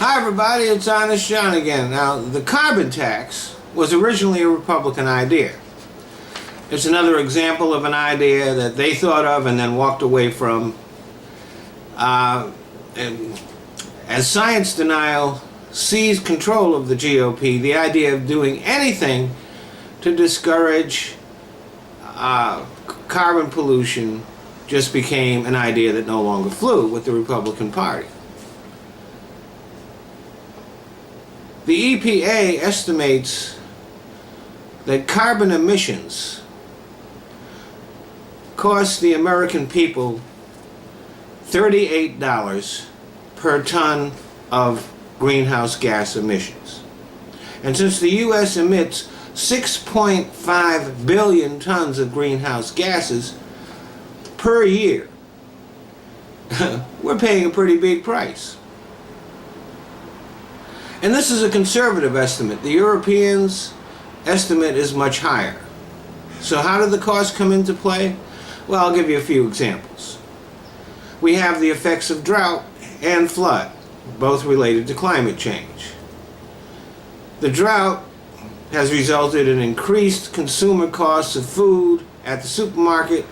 Hi everybody, it's Honest John again. Now, the carbon tax was originally a Republican idea. It's another example of an idea that they thought of and then walked away from. And as science denial seized control of the GOP, the idea of doing anything to discourage carbon pollution just became an idea that no longer flew with the Republican Party. The EPA estimates that carbon emissions cost the American people $38 per ton of greenhouse gas emissions. And since the U.S. emits 6.5 billion tons of greenhouse gases per year, we're paying a pretty big price. And this is a conservative estimate. The Europeans' estimate is much higher. So how did the cost come into play? Well, I'll give you a few examples. We have the effects of drought and flood, both related to climate change. The drought has resulted in increased consumer costs of food at the supermarket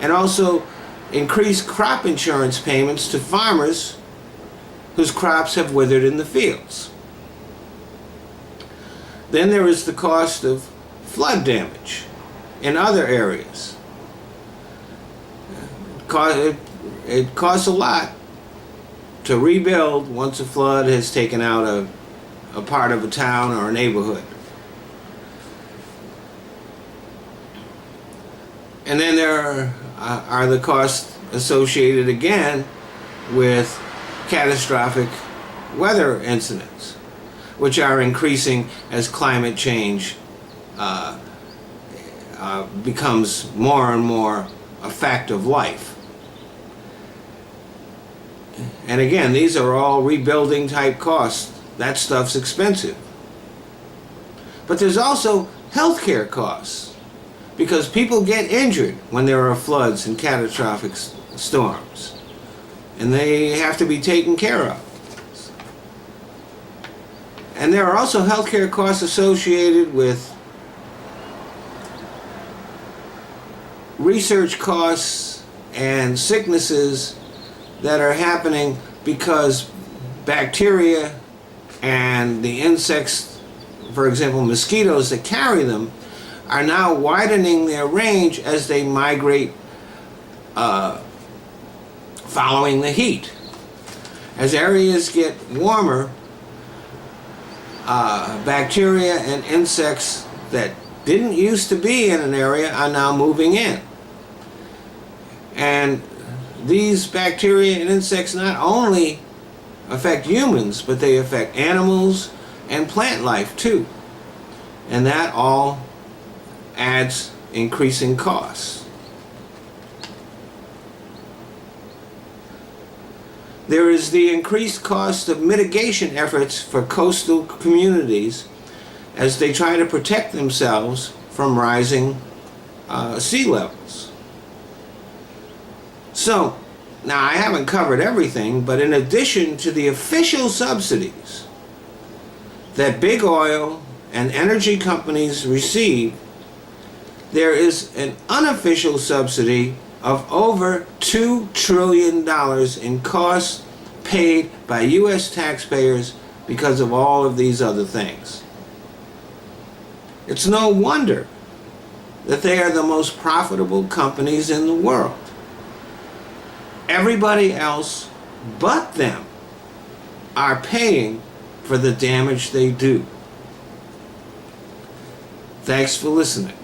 and also increased crop insurance payments to farmers whose crops have withered in the fields. Then there is the cost of flood damage in other areas. It costs a lot to rebuild once a flood has taken out a part of a town or a neighborhood. And then there are the costs associated again with catastrophic weather incidents, which are increasing as climate change becomes more and more a fact of life. And again, these are all rebuilding type costs. That stuff's expensive. But there's also healthcare costs, because people get injured when there are floods and catastrophic storms, and they have to be taken care of. And there are also healthcare costs associated with research costs and sicknesses that are happening because bacteria and the insects, for example mosquitoes that carry them, are now widening their range as they migrate following the heat. As areas get warmer, bacteria and insects that didn't used to be in an area are now moving in. And these bacteria and insects not only affect humans, but they affect animals and plant life too. And that all adds increasing costs. There is the increased cost of mitigation efforts for coastal communities as they try to protect themselves from rising sea levels. So, now I haven't covered everything, but in addition to the official subsidies that big oil and energy companies receive, there is an unofficial subsidy of over $2 trillion in costs paid by U.S. taxpayers because of all of these other things. It's no wonder that they are the most profitable companies in the world. Everybody else but them are paying for the damage they do. Thanks for listening.